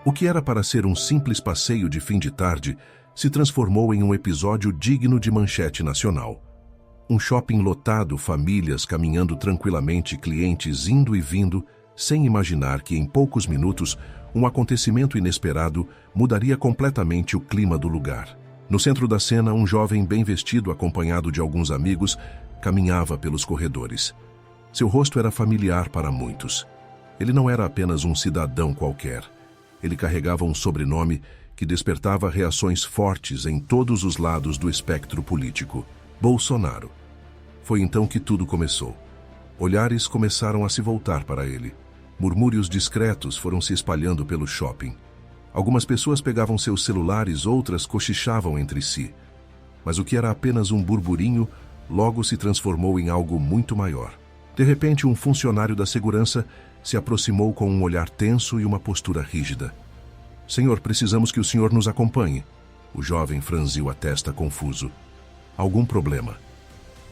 O que era para ser um simples passeio de fim de tarde se transformou em um episódio digno de manchete nacional. Um shopping lotado, famílias caminhando tranquilamente, clientes indo e vindo, sem imaginar que em poucos minutos um acontecimento inesperado mudaria completamente o clima do lugar. No centro da cena, um jovem bem vestido, acompanhado de alguns amigos, caminhava pelos corredores. Seu rosto era familiar para muitos. Ele não era apenas um cidadão qualquer. Ele carregava um sobrenome que despertava reações fortes em todos os lados do espectro político: Bolsonaro. Foi então que tudo começou. Olhares começaram a se voltar para ele. Murmúrios discretos foram se espalhando pelo shopping. Algumas pessoas pegavam seus celulares, outras cochichavam entre si. Mas o que era apenas um burburinho, logo se transformou em algo muito maior. De repente, um funcionário da segurança se aproximou com um olhar tenso e uma postura rígida. "Senhor, precisamos que o senhor nos acompanhe." O jovem franziu a testa confuso. "Algum problema?"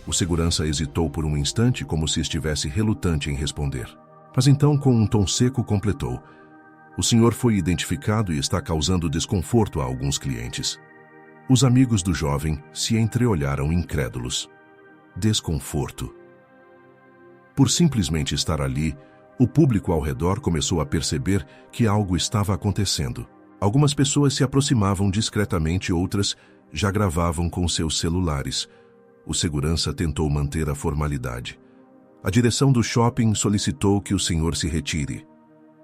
O segurança hesitou por um instante, como se estivesse relutante em responder. Mas então, com um tom seco, completou: "O senhor foi identificado e está causando desconforto a alguns clientes." Os amigos do jovem se entreolharam incrédulos. Desconforto. Por simplesmente estar ali, o público ao redor começou a perceber que algo estava acontecendo. Algumas pessoas se aproximavam discretamente, outras já gravavam com seus celulares. O segurança tentou manter a formalidade. A direção do shopping solicitou que o senhor se retire.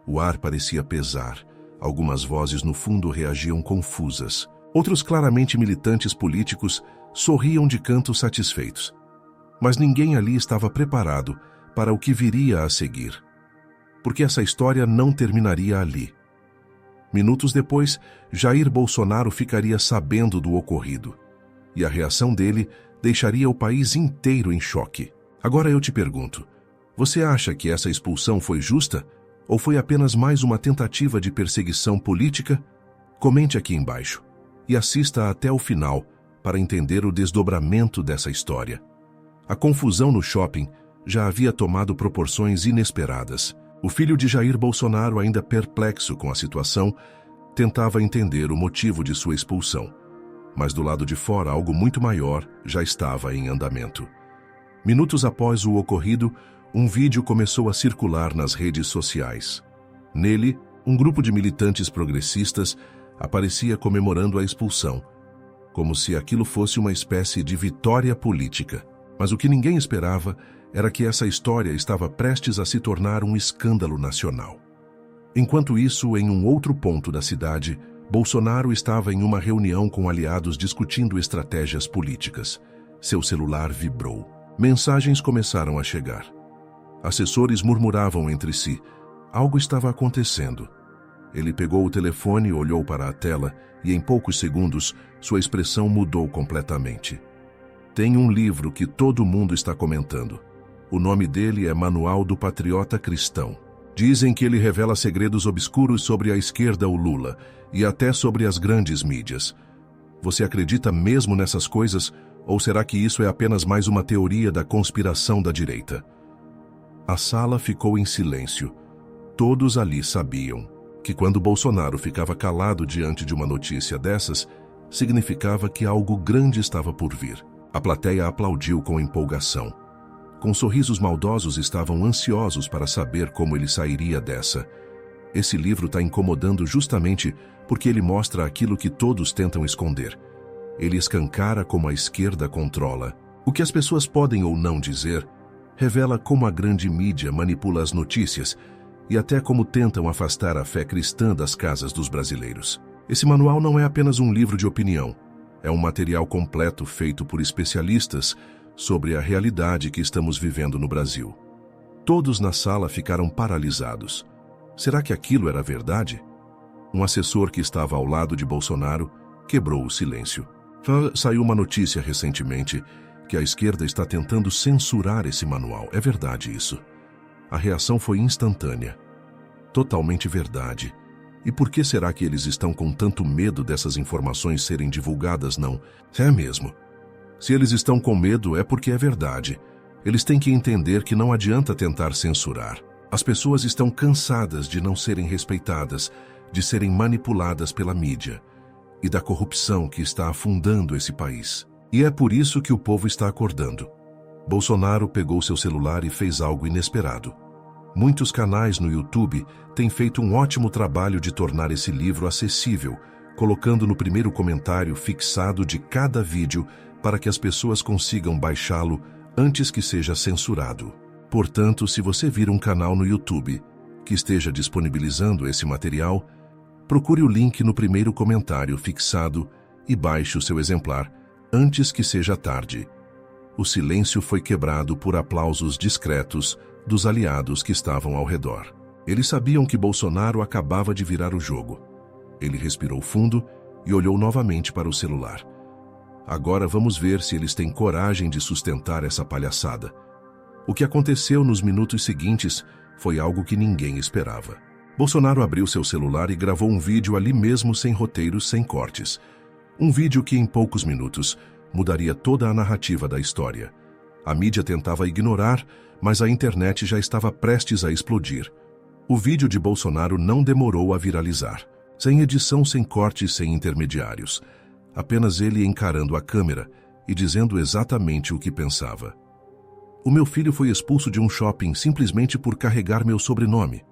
O ar parecia pesar. Algumas vozes no fundo reagiam confusas. Outros, claramente militantes políticos, sorriam de canto satisfeitos. Mas ninguém ali estava preparado para o que viria a seguir. Porque essa história não terminaria ali. Minutos depois, Jair Bolsonaro ficaria sabendo do ocorrido. E a reação dele deixaria o país inteiro em choque. Agora eu te pergunto, você acha que essa expulsão foi justa? Ou foi apenas mais uma tentativa de perseguição política? Comente aqui embaixo. E assista até o final para entender o desdobramento dessa história. A confusão no shopping já havia tomado proporções inesperadas. O filho de Jair Bolsonaro, ainda perplexo com a situação, tentava entender o motivo de sua expulsão. Mas do lado de fora, algo muito maior já estava em andamento. Minutos após o ocorrido, um vídeo começou a circular nas redes sociais. Nele, um grupo de militantes progressistas aparecia comemorando a expulsão, como se aquilo fosse uma espécie de vitória política. Mas o que ninguém esperava era que essa história estava prestes a se tornar um escândalo nacional. Enquanto isso, em um outro ponto da cidade, Bolsonaro estava em uma reunião com aliados discutindo estratégias políticas. Seu celular vibrou. Mensagens começaram a chegar. Assessores murmuravam entre si. Algo estava acontecendo. Ele pegou o telefone, olhou para a tela e, em poucos segundos, sua expressão mudou completamente. Tem um livro que todo mundo está comentando. O nome dele é Manual do Patriota Cristão. Dizem que ele revela segredos obscuros sobre a esquerda, o Lula, e até sobre as grandes mídias. Você acredita mesmo nessas coisas, ou será que isso é apenas mais uma teoria da conspiração da direita? A sala ficou em silêncio. Todos ali sabiam que quando Bolsonaro ficava calado diante de uma notícia dessas, significava que algo grande estava por vir. A plateia aplaudiu com empolgação. Com sorrisos maldosos, estavam ansiosos para saber como ele sairia dessa. Esse livro está incomodando justamente porque ele mostra aquilo que todos tentam esconder. Ele escancara como a esquerda controla. O que as pessoas podem ou não dizer revela como a grande mídia manipula as notícias e até como tentam afastar a fé cristã das casas dos brasileiros. Esse manual não é apenas um livro de opinião. É um material completo feito por especialistas sobre a realidade que estamos vivendo no Brasil. Todos na sala ficaram paralisados. Será que aquilo era verdade? Um assessor que estava ao lado de Bolsonaro quebrou o silêncio. Saiu uma notícia recentemente que a esquerda está tentando censurar esse manual. É verdade isso? A reação foi instantânea. Totalmente verdade. E por que será que eles estão com tanto medo dessas informações serem divulgadas, não? É mesmo. Se eles estão com medo, é porque é verdade. Eles têm que entender que não adianta tentar censurar. As pessoas estão cansadas de não serem respeitadas, de serem manipuladas pela mídia e da corrupção que está afundando esse país. E é por isso que o povo está acordando. Bolsonaro pegou seu celular e fez algo inesperado. Muitos canais no YouTube têm feito um ótimo trabalho de tornar esse livro acessível, colocando no primeiro comentário fixado de cada vídeo para que as pessoas consigam baixá-lo antes que seja censurado. Portanto, se você vir um canal no YouTube que esteja disponibilizando esse material, procure o link no primeiro comentário fixado e baixe o seu exemplar antes que seja tarde. O silêncio foi quebrado por aplausos discretos dos aliados que estavam ao redor. Eles sabiam que Bolsonaro acabava de virar o jogo. Ele respirou fundo e olhou novamente para o celular. Agora vamos ver se eles têm coragem de sustentar essa palhaçada. O que aconteceu nos minutos seguintes foi algo que ninguém esperava. Bolsonaro abriu seu celular e gravou um vídeo ali mesmo, sem roteiros, sem cortes. Um vídeo que em poucos minutos mudaria toda a narrativa da história. A mídia tentava ignorar, mas a internet já estava prestes a explodir. O vídeo de Bolsonaro não demorou a viralizar. Sem edição, sem cortes, sem intermediários. Apenas ele encarando a câmera e dizendo exatamente o que pensava. O meu filho foi expulso de um shopping simplesmente por carregar meu sobrenome.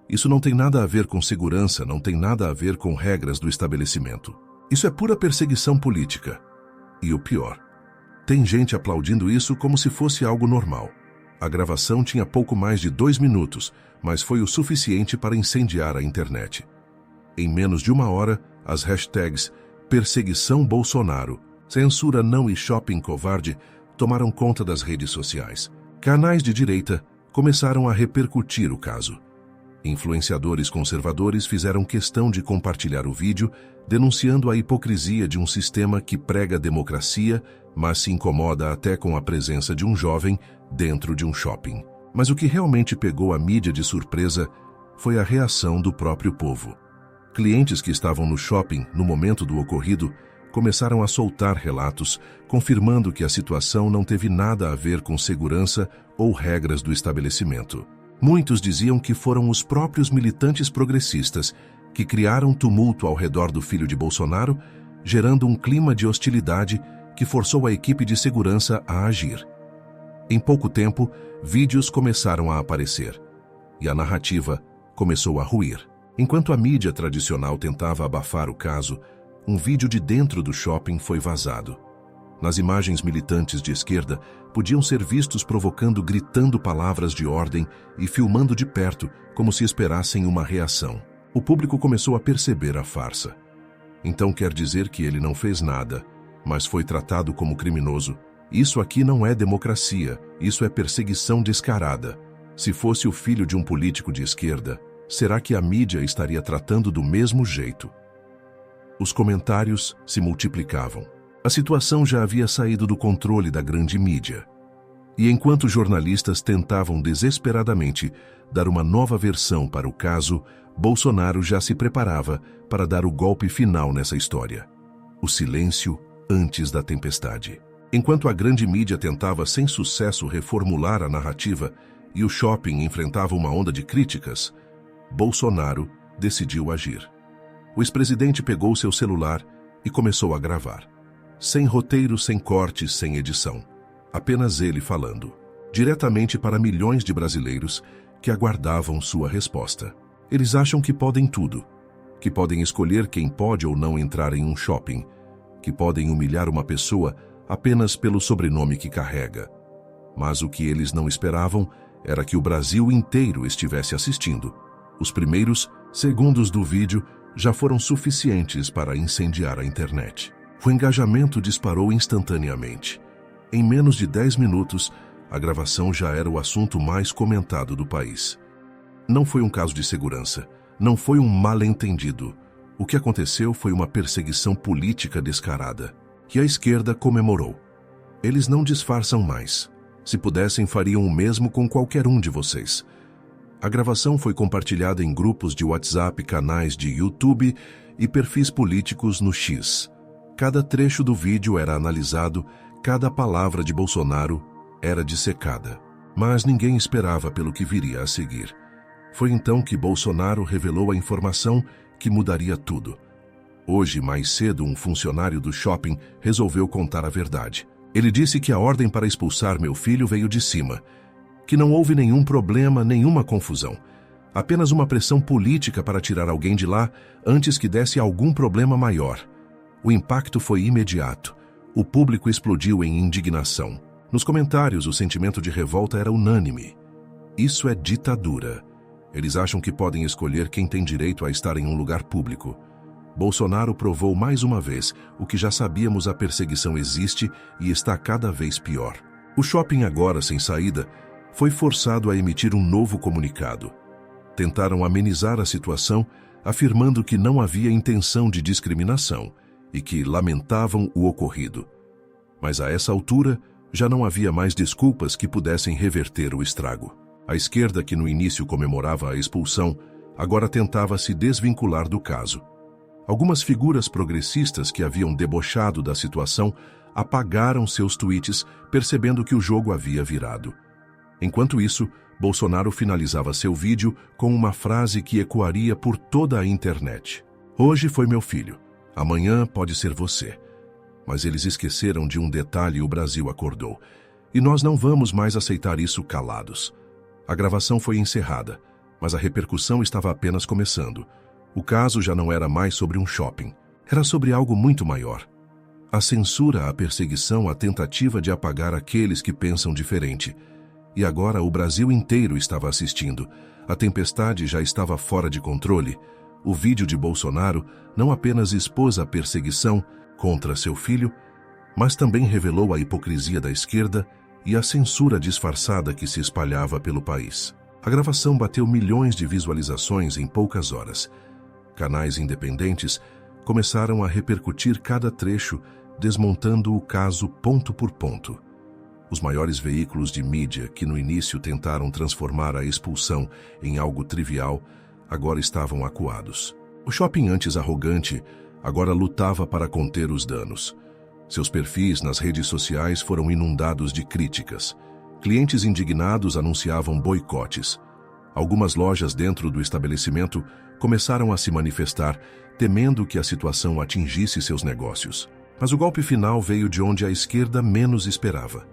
Isso não tem nada a ver com segurança, não tem nada a ver com regras do estabelecimento. Isso é pura perseguição política. E o pior, tem gente aplaudindo isso como se fosse algo normal. A gravação tinha pouco mais de 2 minutos, mas foi o suficiente para incendiar a internet. Em menos de 1 hora, as hashtags Perseguição Bolsonaro, Censura Não e Shopping Covarde tomaram conta das redes sociais. Canais de direita começaram a repercutir o caso. Influenciadores conservadores fizeram questão de compartilhar o vídeo, denunciando a hipocrisia de um sistema que prega democracia, mas se incomoda até com a presença de um jovem dentro de um shopping. Mas o que realmente pegou a mídia de surpresa foi a reação do próprio povo. Clientes que estavam no shopping no momento do ocorrido começaram a soltar relatos, confirmando que a situação não teve nada a ver com segurança ou regras do estabelecimento. Muitos diziam que foram os próprios militantes progressistas que criaram tumulto ao redor do filho de Bolsonaro, gerando um clima de hostilidade que forçou a equipe de segurança a agir. Em pouco tempo, vídeos começaram a aparecer e a narrativa começou a ruir. Enquanto a mídia tradicional tentava abafar o caso, um vídeo de dentro do shopping foi vazado. Nas imagens, militantes de esquerda podiam ser vistos provocando, gritando palavras de ordem e filmando de perto, como se esperassem uma reação. O público começou a perceber a farsa. Então quer dizer que ele não fez nada, mas foi tratado como criminoso. Isso aqui não é democracia, isso é perseguição descarada. Se fosse o filho de um político de esquerda, será que a mídia estaria tratando do mesmo jeito? Os comentários se multiplicavam. A situação já havia saído do controle da grande mídia. E enquanto jornalistas tentavam desesperadamente dar uma nova versão para o caso, Bolsonaro já se preparava para dar o golpe final nessa história. O silêncio antes da tempestade. Enquanto a grande mídia tentava sem sucesso reformular a narrativa e o shopping enfrentava uma onda de críticas, Bolsonaro decidiu agir. O ex-presidente pegou seu celular e começou a gravar. Sem roteiro, sem cortes, sem edição. Apenas ele falando, diretamente para milhões de brasileiros que aguardavam sua resposta. Eles acham que podem tudo, que podem escolher quem pode ou não entrar em um shopping, que podem humilhar uma pessoa apenas pelo sobrenome que carrega. Mas o que eles não esperavam era que o Brasil inteiro estivesse assistindo. Os primeiros segundos do vídeo já foram suficientes para incendiar a internet. O engajamento disparou instantaneamente. Em menos de 10 minutos, a gravação já era o assunto mais comentado do país. Não foi um caso de segurança, não foi um mal-entendido. O que aconteceu foi uma perseguição política descarada, que a esquerda comemorou. Eles não disfarçam mais. Se pudessem, fariam o mesmo com qualquer um de vocês. A gravação foi compartilhada em grupos de WhatsApp, canais de YouTube e perfis políticos no X. Cada trecho do vídeo era analisado, cada palavra de Bolsonaro era dissecada. Mas ninguém esperava pelo que viria a seguir. Foi então que Bolsonaro revelou a informação que mudaria tudo. Hoje, mais cedo, um funcionário do shopping resolveu contar a verdade. Ele disse que a ordem para expulsar meu filho veio de cima, que não houve nenhum problema, nenhuma confusão. Apenas uma pressão política para tirar alguém de lá antes que desse algum problema maior. O impacto foi imediato. O público explodiu em indignação. Nos comentários, o sentimento de revolta era unânime. Isso é ditadura. Eles acham que podem escolher quem tem direito a estar em um lugar público. Bolsonaro provou mais uma vez o que já sabíamos: a perseguição existe e está cada vez pior. O shopping, agora sem saída, foi forçado a emitir um novo comunicado. Tentaram amenizar a situação, afirmando que não havia intenção de discriminação e que lamentavam o ocorrido. Mas a essa altura, já não havia mais desculpas que pudessem reverter o estrago. A esquerda, que no início comemorava a expulsão, agora tentava se desvincular do caso. Algumas figuras progressistas que haviam debochado da situação apagaram seus tweets, percebendo que o jogo havia virado. Enquanto isso, Bolsonaro finalizava seu vídeo com uma frase que ecoaria por toda a internet: "Hoje foi meu filho, amanhã pode ser você." Mas eles esqueceram de um detalhe: o Brasil acordou. E nós não vamos mais aceitar isso calados. A gravação foi encerrada, mas a repercussão estava apenas começando. O caso já não era mais sobre um shopping. Era sobre algo muito maior. A censura, a perseguição, a tentativa de apagar aqueles que pensam diferente. E agora o Brasil inteiro estava assistindo. A tempestade já estava fora de controle. O vídeo de Bolsonaro não apenas expôs a perseguição contra seu filho, mas também revelou a hipocrisia da esquerda e a censura disfarçada que se espalhava pelo país. A gravação bateu milhões de visualizações em poucas horas. Canais independentes começaram a repercutir cada trecho, desmontando o caso ponto por ponto. Os maiores veículos de mídia, que no início tentaram transformar a expulsão em algo trivial, agora estavam acuados. O shopping, antes arrogante, agora lutava para conter os danos. Seus perfis nas redes sociais foram inundados de críticas. Clientes indignados anunciavam boicotes. Algumas lojas dentro do estabelecimento começaram a se manifestar, temendo que a situação atingisse seus negócios. Mas o golpe final veio de onde a esquerda menos esperava.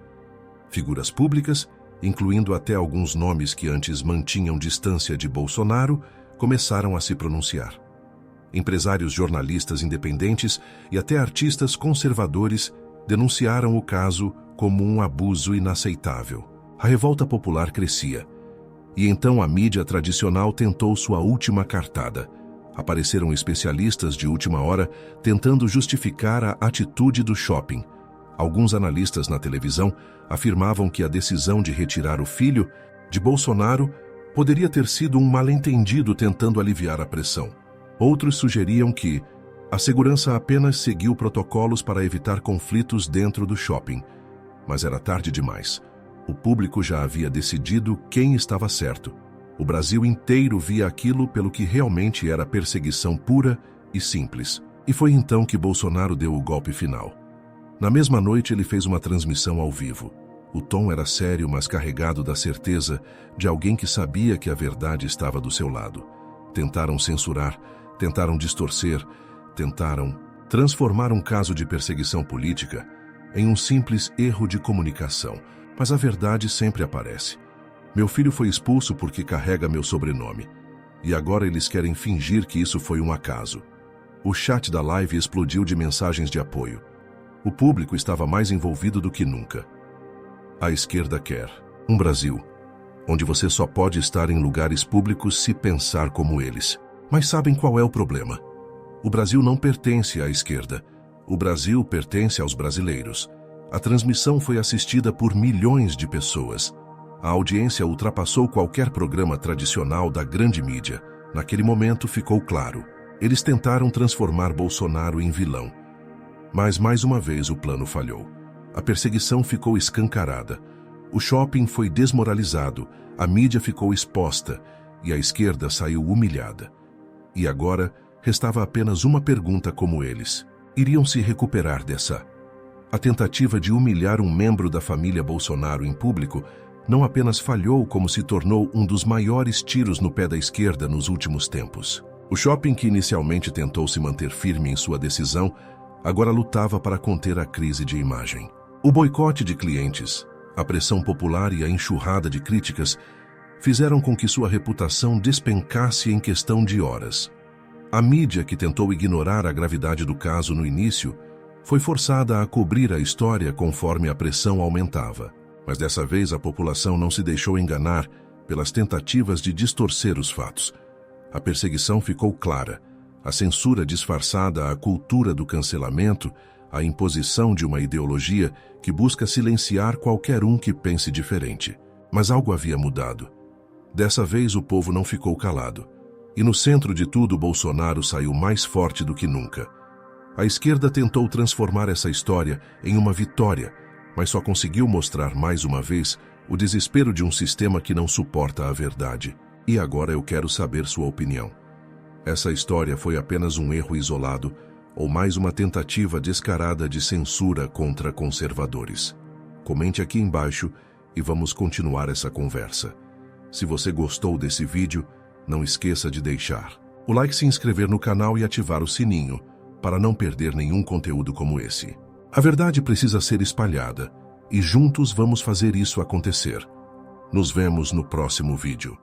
Figuras públicas, incluindo até alguns nomes que antes mantinham distância de Bolsonaro, começaram a se pronunciar. Empresários, jornalistas independentes e até artistas conservadores denunciaram o caso como um abuso inaceitável. A revolta popular crescia. E então a mídia tradicional tentou sua última cartada. Apareceram especialistas de última hora tentando justificar a atitude do shopping. Alguns analistas na televisão afirmavam que a decisão de retirar o filho de Bolsonaro poderia ter sido um mal-entendido tentando aliviar a pressão. Outros sugeriam que a segurança apenas seguiu protocolos para evitar conflitos dentro do shopping. Mas era tarde demais. O público já havia decidido quem estava certo. O Brasil inteiro via aquilo pelo que realmente era perseguição pura e simples. E foi então que Bolsonaro deu o golpe final. Na mesma noite, ele fez uma transmissão ao vivo. O tom era sério, mas carregado da certeza de alguém que sabia que a verdade estava do seu lado. Tentaram censurar, tentaram distorcer, tentaram transformar um caso de perseguição política em um simples erro de comunicação. Mas a verdade sempre aparece. Meu filho foi expulso porque carrega meu sobrenome. E agora eles querem fingir que isso foi um acaso. O chat da live explodiu de mensagens de apoio. O público estava mais envolvido do que nunca. A esquerda quer um Brasil onde você só pode estar em lugares públicos se pensar como eles. Mas sabem qual é o problema? O Brasil não pertence à esquerda. O Brasil pertence aos brasileiros. A transmissão foi assistida por milhões de pessoas. A audiência ultrapassou qualquer programa tradicional da grande mídia. Naquele momento ficou claro. Eles tentaram transformar Bolsonaro em vilão. Mas mais uma vez o plano falhou. A perseguição ficou escancarada. O shopping foi desmoralizado, a mídia ficou exposta e a esquerda saiu humilhada. E agora restava apenas uma pergunta: como eles iriam se recuperar dessa? A tentativa de humilhar um membro da família Bolsonaro em público não apenas falhou, como se tornou um dos maiores tiros no pé da esquerda nos últimos tempos. O shopping, que inicialmente tentou se manter firme em sua decisão, agora lutava para conter a crise de imagem. O boicote de clientes, a pressão popular e a enxurrada de críticas fizeram com que sua reputação despencasse em questão de horas. A mídia, que tentou ignorar a gravidade do caso no início, foi forçada a cobrir a história conforme a pressão aumentava. Mas dessa vez a população não se deixou enganar pelas tentativas de distorcer os fatos. A perseguição ficou clara, a censura disfarçada à cultura do cancelamento, a imposição de uma ideologia que busca silenciar qualquer um que pense diferente. Mas algo havia mudado. Dessa vez o povo não ficou calado. E no centro de tudo, Bolsonaro saiu mais forte do que nunca. A esquerda tentou transformar essa história em uma vitória, mas só conseguiu mostrar mais uma vez o desespero de um sistema que não suporta a verdade. E agora eu quero saber sua opinião. Essa história foi apenas um erro isolado ou mais uma tentativa descarada de censura contra conservadores? Comente aqui embaixo e vamos continuar essa conversa. Se você gostou desse vídeo, não esqueça de deixar o like, se inscrever no canal e ativar o sininho para não perder nenhum conteúdo como esse. A verdade precisa ser espalhada e juntos vamos fazer isso acontecer. Nos vemos no próximo vídeo.